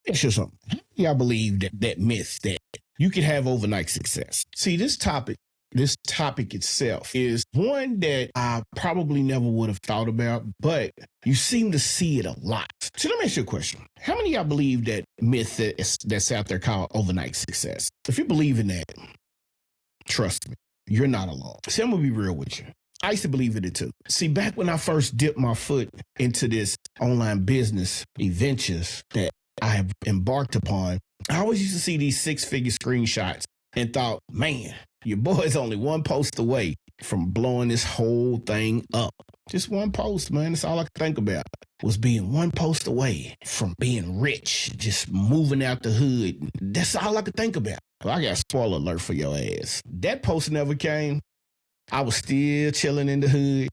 It's just something. Yeah, I believe that myth that you can have overnight success. See, this topic itself is one that I probably never would have thought about, but you seem to see it a lot. So let me ask you a question. How many of y'all believe that myth that's out there called overnight success? If you believe in that, trust me, you're not alone. See, I'm going to be real with you. I used to believe in it too. See, back when I first dipped my foot into this online business ventures that I have embarked upon, I always used to see these 6-figure screenshots and thought, man, your boy's only one post away from blowing this whole thing up. Just one post, man. That's all I could think about was being one post away from being rich, just moving out the hood. That's all I could think about. Well, I got a spoiler alert for your ass. That post never came. I was still chilling in the hood,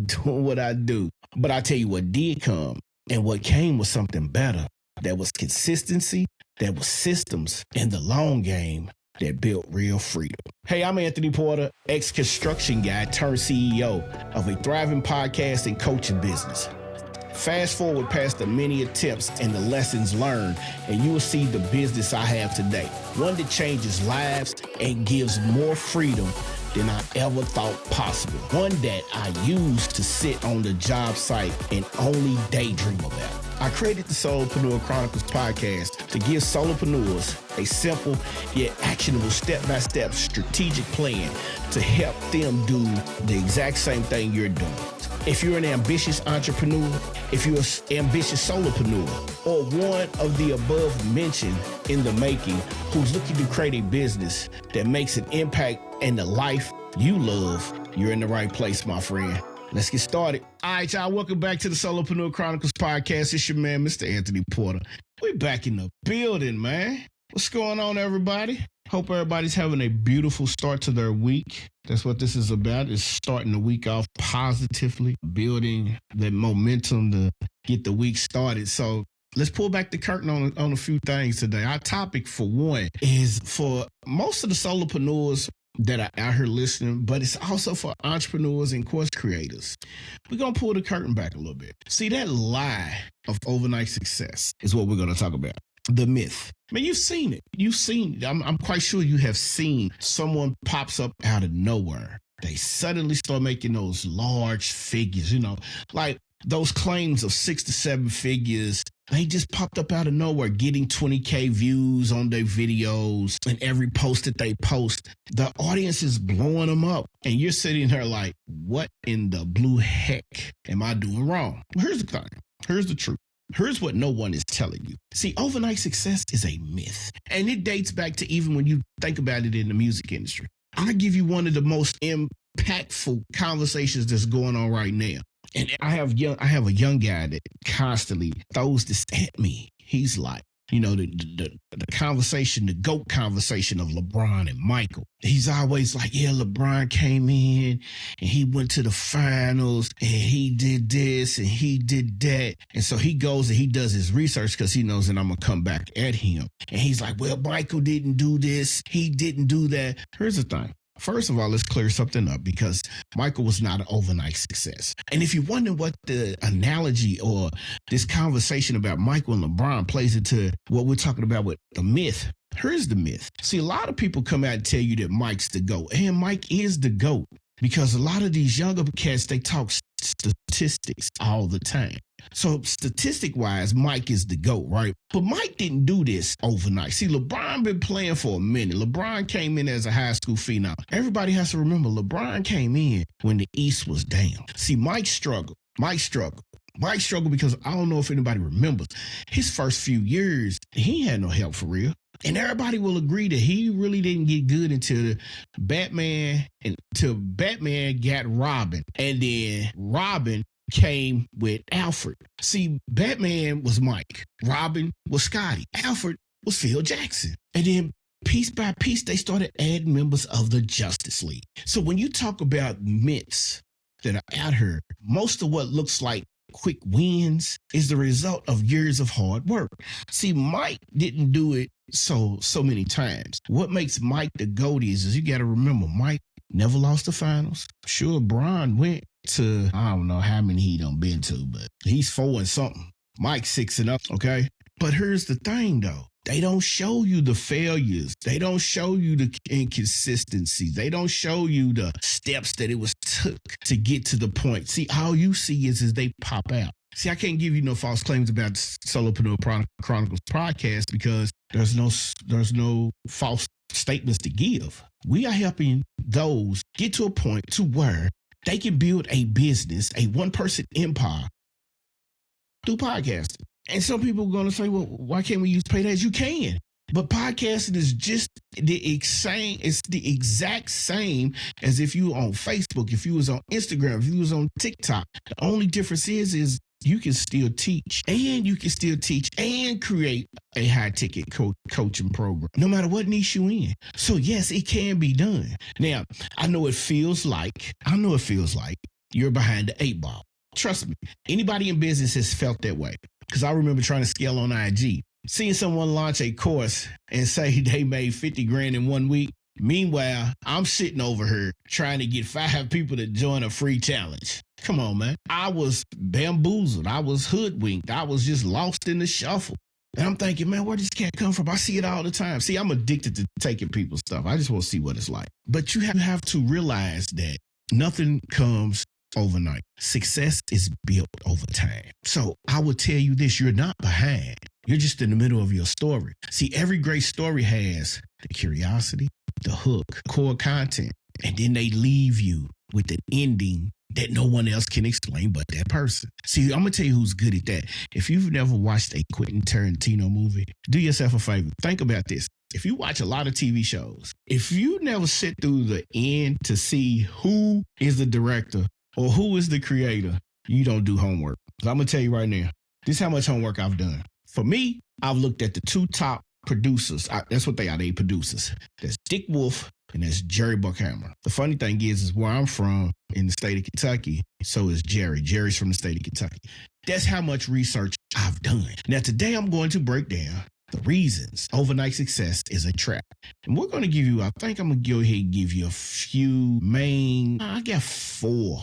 doing what I do. But I tell you what did come, and what came was something better. That was consistency, that was systems, and the long game that built real freedom. Hey, I'm Anthony Porter, ex-construction guy turned CEO of a thriving podcast and coaching business. Fast forward past the many attempts and the lessons learned, and you will see the business I have today. One that changes lives and gives more freedom than I ever thought possible. One that I use to sit on the job site and only daydream about. I created the Solopreneur Chronicles Podcast to give solopreneurs a simple yet actionable step-by-step strategic plan to help them do the exact same thing you're doing. If you're an ambitious entrepreneur, if you're an ambitious solopreneur, or one of the above mentioned in the making who's looking to create a business that makes an impact in the life you love, you're in the right place, my friend. Let's get started. All right, y'all. Welcome back to the Solopreneur Chronicles Podcast. It's your man, Mr. Anthony Porter. We're back in the building, man. What's going on, everybody? Hope everybody's having a beautiful start to their week. That's what this is about, is starting the week off positively, building that momentum to get the week started. So let's pull back the curtain on a few things today. Our topic, for one, is for most of the solopreneurs that are out here listening, but it's also for entrepreneurs and course creators. We're going to pull the curtain back a little bit. See, that lie of overnight success is what we're going to talk about. The myth. Man, you've seen it. You've seen it. I'm quite sure you have seen someone pops up out of nowhere. They suddenly start making those large figures, like those claims of 6 to 7 figures. They just popped up out of nowhere, getting 20K views on their videos, and every post that they post, the audience is blowing them up. And you're sitting there like, what in the blue heck am I doing wrong? Well, here's the thing. Here's the truth. Here's what no one is telling you. See, overnight success is a myth. And it dates back to even when you think about it in the music industry. I'll give you one of the most impactful conversations that's going on right now. And I have a young guy that constantly throws this at me. He's like, the conversation, the GOAT conversation of LeBron and Michael. He's always like, yeah, LeBron came in and he went to the finals and he did this and he did that. And so he goes and he does his research because he knows that I'm going to come back at him. And he's like, well, Michael didn't do this. He didn't do that. Here's the thing. First of all, let's clear something up, because Michael was not an overnight success. And if you wonder what the analogy or this conversation about Michael and LeBron plays into what we're talking about with the myth, here's the myth. See, a lot of people come out and tell you that Mike's the GOAT. And Mike is the GOAT, because a lot of these younger cats, they talk statistics all the time. So statistic-wise, Mike is the GOAT, right? But Mike didn't do this overnight. See, LeBron been playing for a minute. LeBron came in as a high school phenom. Everybody has to remember, LeBron came in when the East was down. See, Mike struggled. Mike struggled because I don't know if anybody remembers. His first few years, he had no help for real. And everybody will agree that he really didn't get good until Batman got Robin. And then Robin came with Alfred. See, Batman was Mike. Robin was Scotty. Alfred was Phil Jackson. And then piece by piece, they started adding members of the Justice League. So when you talk about myths that are out here, most of what looks like quick wins is the result of years of hard work. See, Mike didn't do it so many times. What makes Mike the GOAT is you got to remember, Mike never lost the finals. Sure, Bron went to, I don't know how many he done been to, but he's 4 and something. Mike's 6 and up, okay? But here's the thing, though. They don't show you the failures. They don't show you the inconsistencies. They don't show you the steps that it was took to get to the point. See, all you see is they pop out. See, I can't give you no false claims about Solopreneur Chronicles Podcast because there's no false statements to give. We are helping those get to a point to where they can build a business, a one-person empire through podcasting. And some people are going to say, well, why can't we use paid ads? You can. But podcasting is just it's the exact same as if you were on Facebook, if you was on Instagram, if you was on TikTok. The only difference is you can still teach and create a high ticket coaching program, no matter what niche you in. So yes, it can be done. Now, I know it feels like you're behind the 8 ball. Trust me, anybody in business has felt that way. Because I remember trying to scale on IG, seeing someone launch a course and say they made 50 grand in 1 week. Meanwhile, I'm sitting over here trying to get 5 people to join a free challenge. Come on, man. I was bamboozled. I was hoodwinked. I was just lost in the shuffle. And I'm thinking, man, where does this cat come from? I see it all the time. See, I'm addicted to taking people's stuff. I just want to see what it's like. But you have to realize that nothing comes overnight. Success is built over time. So I will tell you this, you're not behind. You're just in the middle of your story. See, every great story has the curiosity, the hook, core content, and then they leave you with an ending that no one else can explain but that person. See, I'm going to tell you who's good at that. If you've never watched a Quentin Tarantino movie, do yourself a favor. Think about this. If you watch a lot of TV shows, if you never sit through the end to see who is the director or who is the creator, you don't do homework. So I'm going to tell you right now, this is how much homework I've done. For me, I've looked at the 2 top producers. That's what they are. They producers. That's Dick Wolf and that's Jerry Buckhammer. The funny thing is where I'm from in the state of Kentucky, so is Jerry. Jerry's from the state of Kentucky. That's how much research I've done. Now, today I'm going to break down the reasons overnight success is a trap. And we're going to give you, I think I'm going to go ahead and give you a few main, I got 4.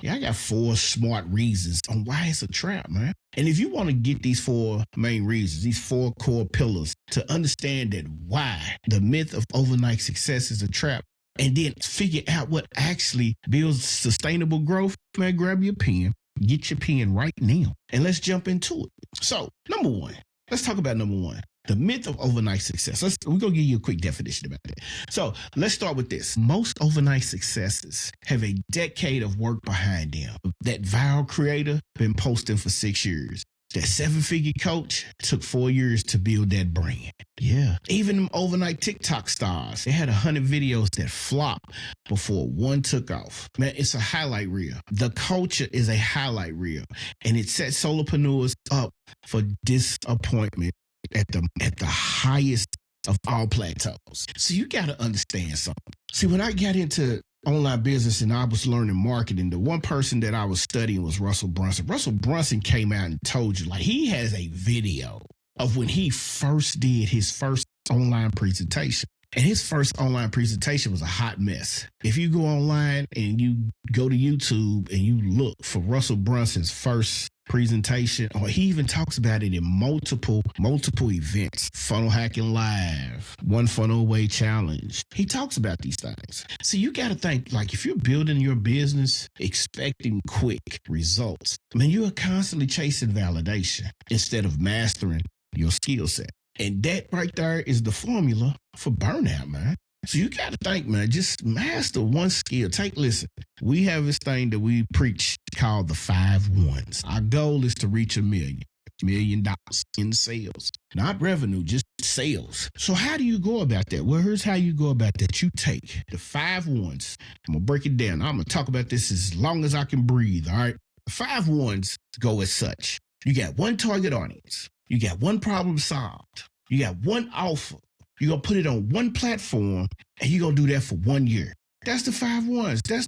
Yeah, I got 4 smart reasons on why it's a trap, man. And if you want to get these 4 main reasons, these 4 core pillars to understand that why the myth of overnight success is a trap, and then figure out what actually builds sustainable growth, man, grab your pen, get your pen right now, and let's jump into it. So, number 1, let's talk about number 1. The myth of overnight success. We're going to give you a quick definition about that. So let's start with this. Most overnight successes have a decade of work behind them. That viral creator been posting for 6 years. That 7-figure coach took 4 years to build that brand. Yeah. Even them overnight TikTok stars, they had 100 videos that flopped before one took off. Man, it's a highlight reel. The culture is a highlight reel. And it sets solopreneurs up for disappointment at the highest of all plateaus. So you got to understand something. See, when I got into online business and I was learning marketing, the one person that I was studying was Russell Brunson. Russell Brunson came out and told you, like, he has a video of when he first did his first online presentation. And his first online presentation was a hot mess. If you go online and you go to YouTube and you look for Russell Brunson's first presentation, or he even talks about it in multiple events, Funnel Hacking Live, One Funnel Away Challenge. He talks about these things. So you got to think, like, if you're building your business expecting quick results, I mean, you are constantly chasing validation instead of mastering your skill set. And that right there is the formula for burnout, man. So you got to think, man, just master one skill. Listen, we have this thing that we preach called the 5 1s. Our goal is to reach $1 million in sales, not revenue, just sales. So how do you go about that? Well, here's how you go about that. You take the 5 1s. I'm going to break it down. I'm going to talk about this as long as I can breathe, all right? The 5 1s go as such. You got 1 target audience. You got 1 problem solved. You got 1 offer. You're going to put it on 1 platform, and you're going to do that for 1 year. That's the 5 1s.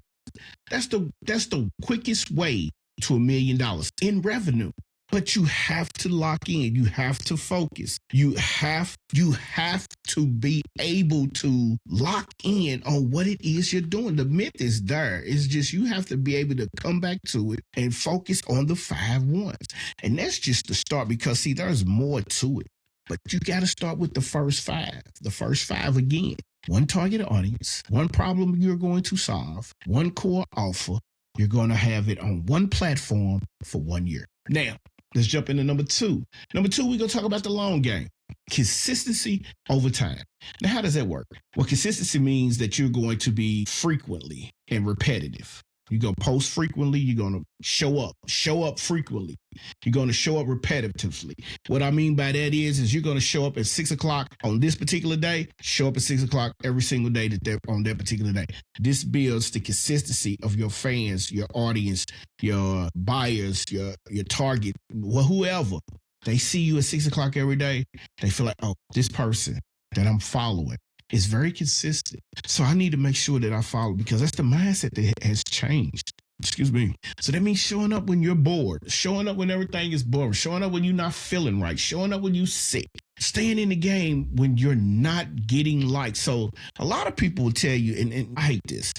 That's the quickest way to $1 million in revenue. But you have to lock in. You have to focus. You have to be able to lock in on what it is you're doing. The myth is there. It's just you have to be able to come back to it and focus on the 5 ones. And that's just the start, because see, there's more to it. But you got to start with the first 5. The first 5 again. One target audience, one problem you're going to solve, one core offer. You're going to have it on one platform for 1 year. Now, let's jump into number 2. Number 2, we're going to talk about the long game. Consistency over time. Now, how does that work? Well, consistency means that you're going to be frequently and repetitive. You're going to post frequently. You're going to show up frequently. You're going to show up repetitively. What I mean by that is you're going to show up at 6 o'clock on this particular day, show up at 6 o'clock every single day on that particular day. This builds the consistency of your fans, your audience, your buyers, your target, whoever. They see you at 6 o'clock every day. They feel like, oh, this person that I'm following is very consistent. So I need to make sure that I follow, because that's the mindset that has changed. Excuse me. So that means showing up when you're bored, showing up when everything is boring, showing up when you're not feeling right, showing up when you're sick, staying in the game when you're not getting likes. So a lot of people will tell you, and I hate this,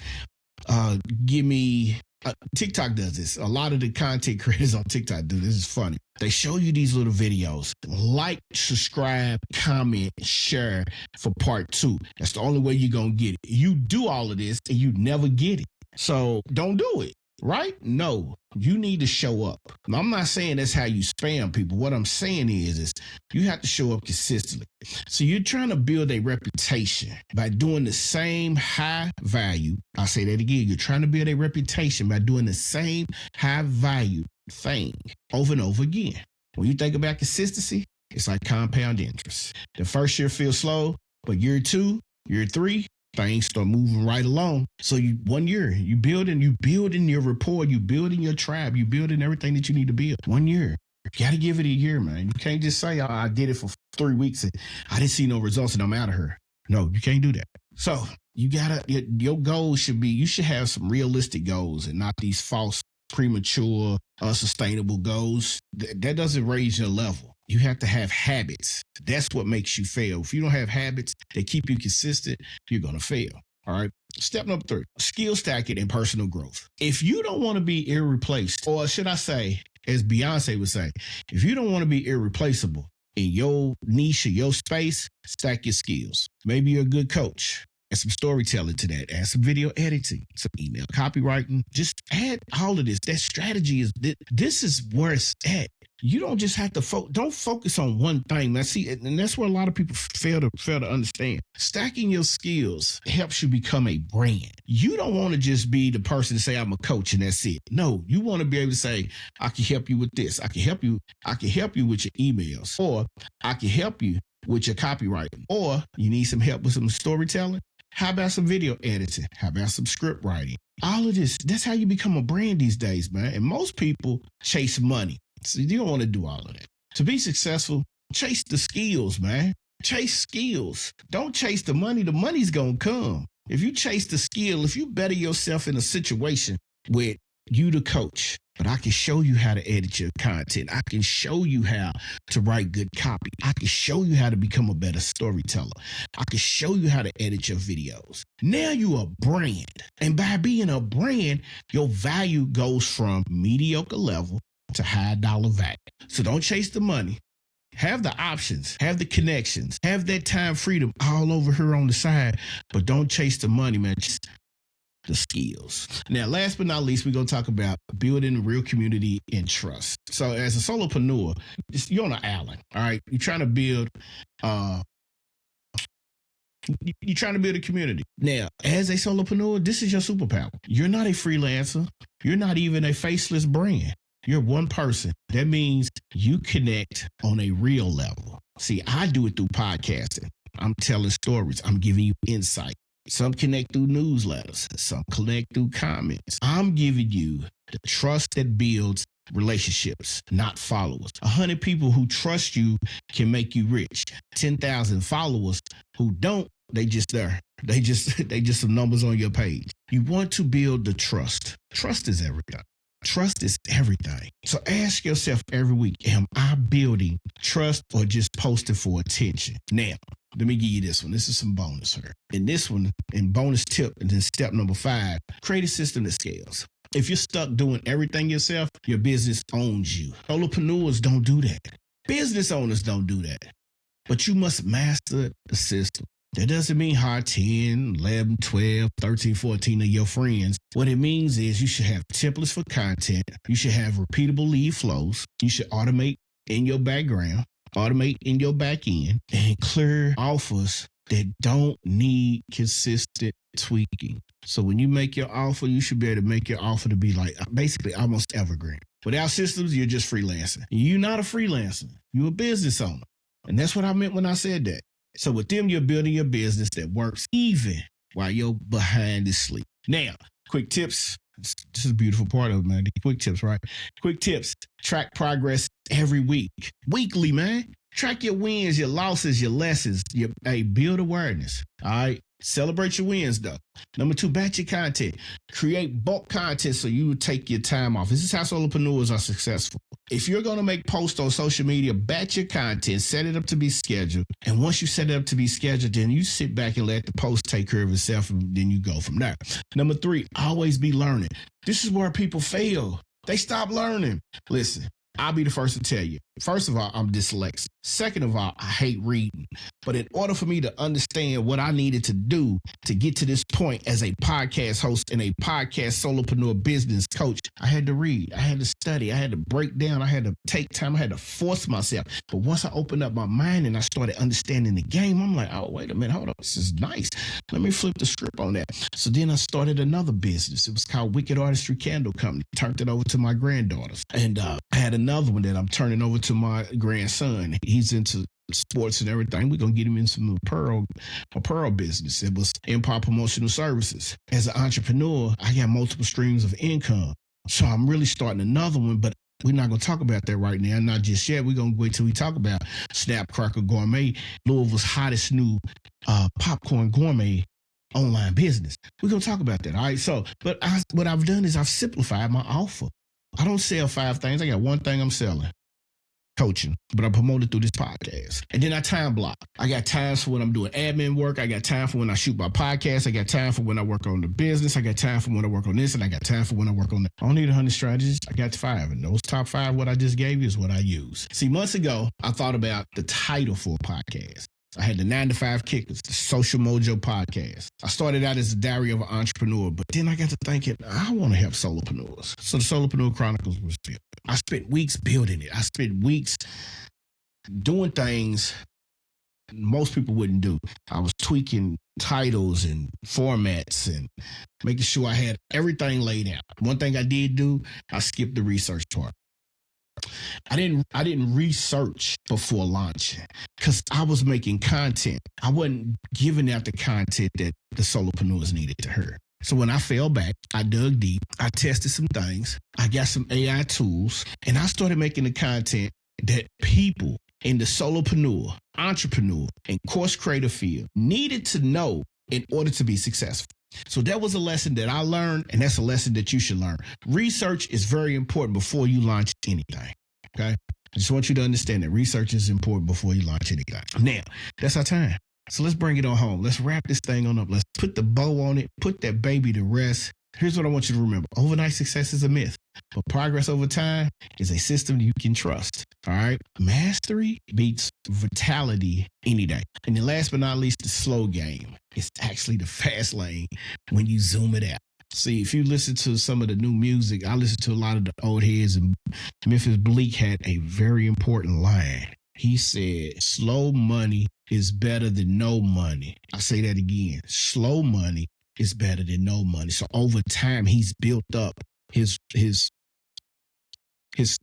TikTok does this. A lot of the content creators on TikTok do this. This is funny. They show you these little videos. Like, subscribe, comment, share for part 2. That's the only way you're going to get it. You do all of this and you never get it. So don't do it. Right? No, you need to show up. Now, I'm not saying that's how you spam people. What I'm saying is you have to show up consistently. So you're trying to build a reputation by doing the same high value. I'll say that again. You're trying to build a reputation by doing the same high value thing over and over again. When you think about consistency, it's like compound interest. The first year feels slow, but year 2, year 3, things start moving right along. So 1 year, you building your rapport, you building your tribe, you building everything that you need to build. 1 year. You got to give it a year, man. You can't just say, I did it for 3 weeks and I didn't see no results and I'm out of here. No, you can't do that. So your goals should be, you should have some realistic goals and not these false, premature, unsustainable goals. That doesn't raise your level. You have to have habits. That's what makes you fail. If you don't have habits that keep you consistent, you're going to fail. All right. Step number 3, skill stacking and personal growth. If you don't want to be irreplaceable, or should I say, as Beyonce would say, if you don't want to be irreplaceable in your niche or your space, stack your skills. Maybe you're a good coach. Add some storytelling to that. Add some video editing, some email copywriting. Just add all of this. That strategy is, this is where it's at. You don't just have to don't focus on one thing. Now, see, and that's where a lot of people fail to understand. Stacking your skills helps you become a brand. You don't want to just be the person to say, I'm a coach and that's it. No, you want to be able to say, I can help you with this. I can help you with your emails, or I can help you with your copywriting, or you need some help with some storytelling. How about some video editing? How about some script writing? All of this, that's how you become a brand these days, man. And most people chase money. So you don't want to do all of that. To be successful, chase the skills, man. Chase skills. Don't chase the money. The money's going to come. If you chase the skill, if you better yourself in a situation with you the coach, but I can show you how to edit your content. I can show you how to write good copy. I can show you how to become a better storyteller. I can show you how to edit your videos. Now you're a brand. And by being a brand, your value goes from mediocre level to high dollar value. So don't chase the money. Have the options, have the connections, have that time freedom all over here on the side, but don't chase the money, man. Just the skills. Now, last but not least, we're going to talk about building a real community and trust. So as a solopreneur, you're on an island, all right? You're trying to build a community. Now, as a solopreneur, this is your superpower. You're not a freelancer. You're not even a faceless brand. You're one person. That means you connect on a real level. See, I do it through podcasting. I'm telling stories. I'm giving you insight. Some connect through newsletters. Some connect through comments. I'm giving you the trust that builds relationships, not followers. 100 people who trust you can make you rich. 10,000 followers who don't, they just there. They just some numbers on your page. You want to build the trust. Trust is everything. Trust is everything. So ask yourself every week, am I building trust or just posting for attention? Now, let me give you this one. This is some bonus here. And this one, and bonus tip, and then step number 5, create a system that scales. If you're stuck doing everything yourself, your business owns you. Solopreneurs don't do that. Business owners don't do that. But you must master the system. That doesn't mean hire 10, 11, 12, 13, 14 of your friends. What it means is you should have templates for content. You should have repeatable lead flows. You should automate in your background, automate in your back end, and clear offers that don't need consistent tweaking. So when you make your offer, you should be able to make your offer to be like basically almost evergreen. Without systems, you're just freelancing. You're not a freelancer. You're a business owner. And that's what I meant when I said that. So with them, you're building your business that works even while you're behind is asleep. Now, quick tips. This is a beautiful part of it, man. Quick tips, right? Quick tips. Track progress every week. Weekly, man. Track your wins, your losses, your lessons. Build awareness. All right. Celebrate your wins, though. Number 2, batch your content. Create bulk content so you take your time off. This is how solopreneurs are successful. If you're going to make posts on social media, batch your content, set it up to be scheduled. And once you set it up to be scheduled, then you sit back and let the post take care of itself, and then you go from there. Number 3, always be learning. This is where people fail. They stop learning. Listen, I'll be the first to tell you. First of all, I'm dyslexic. Second of all, I hate reading. But in order for me to understand what I needed to do to get to this point as a podcast host and a podcast solopreneur business coach, I had to read. I had to study. I had to break down. I had to take time. I had to force myself. But once I opened up my mind and I started understanding the game, I'm like, oh, wait a minute. Hold on. This is nice. Let me flip the script on that. So then I started another business. It was called Wicked Artistry Candle Company. Turned it over to my granddaughters. And I had another one that I'm turning over to my grandson. He's into sports and everything. We're going to get him in some apparel business. It was Empire Promotional Services. As an entrepreneur, I got multiple streams of income. So I'm really starting another one, but we're not going to talk about that right now. Not just yet. We're going to wait till we talk about Snap Cracker Gourmet, Louisville's hottest new popcorn gourmet online business. We're going to talk about that. All right. So, what I've done is I've simplified my offer. I don't sell 5 things. I got one thing I'm selling. Coaching, but I promote it through this podcast. And then I time block. I got times for when I'm doing admin work. I got time for when I shoot my podcast. I got time for when I work on the business. I got time for when I work on this, and I got time for when I work on that. I don't need 100 strategies. I got 5, and those top 5, what I just gave you is what I use. See, months ago, I thought about the title for a podcast. I had the 9 to 5 Kickers, the Social Mojo podcast. I started out as a diary of an entrepreneur, but then I got to thinking, I want to help solopreneurs. So the Solopreneur Chronicles was built. I spent weeks building it. I spent weeks doing things most people wouldn't do. I was tweaking titles and formats and making sure I had everything laid out. One thing I did do, I skipped the research part. I didn't research before launching because I was making content. I wasn't giving out the content that the solopreneurs needed to hear. So when I fell back, I dug deep, I tested some things, I got some AI tools, and I started making the content that people in the solopreneur, entrepreneur, and course creator field needed to know in order to be successful. So that was a lesson that I learned, and that's a lesson that you should learn. Research is very important before you launch anything, okay? I just want you to understand that research is important before you launch anything. Now, that's our time. So let's bring it on home. Let's wrap this thing on up. Let's put the bow on it, put that baby to rest. Here's what I want you to remember. Overnight success is a myth, but progress over time is a system you can trust. All right. Mastery beats vitality any day. And then last but not least, the slow game. It's actually the fast lane when you zoom it out. See, if you listen to some of the new music, I listen to a lot of the old heads, and Memphis Bleak had a very important line. He said, slow money is better than no money. I say that again. Slow money is better than no money. So over time, he's built up his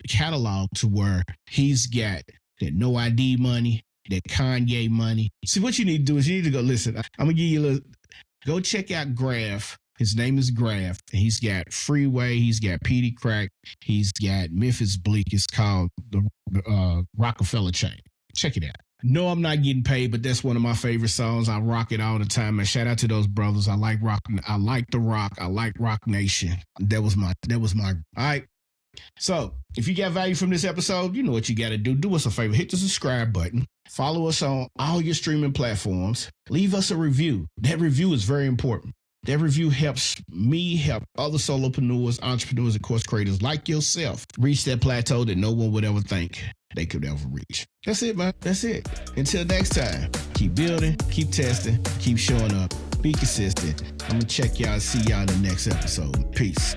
catalog to where he's got that no ID money, that Kanye money. See, what you need to do is you need to go, listen, I'm going to give you a little, go check out Graph. His name is Graph. And he's got Freeway. He's got Petey Crack. He's got Memphis Bleak. It's called the Rockefeller Chain. Check it out. No, I'm not getting paid, but that's one of my favorite songs. I rock it all the time. And shout out to those brothers. I like rock. I like the rock. I like Rock Nation. That was my. All right. So if you got value from this episode, you know what you got to do. Do us a favor. Hit the subscribe button. Follow us on all your streaming platforms. Leave us a review. That review is very important. That review helps me help other solopreneurs, entrepreneurs, and course creators like yourself reach that plateau that no one would ever think they could ever reach. That's it, man. That's it. Until next time, keep building, keep testing, keep showing up, be consistent. I'm going to check y'all, see y'all in the next episode. Peace.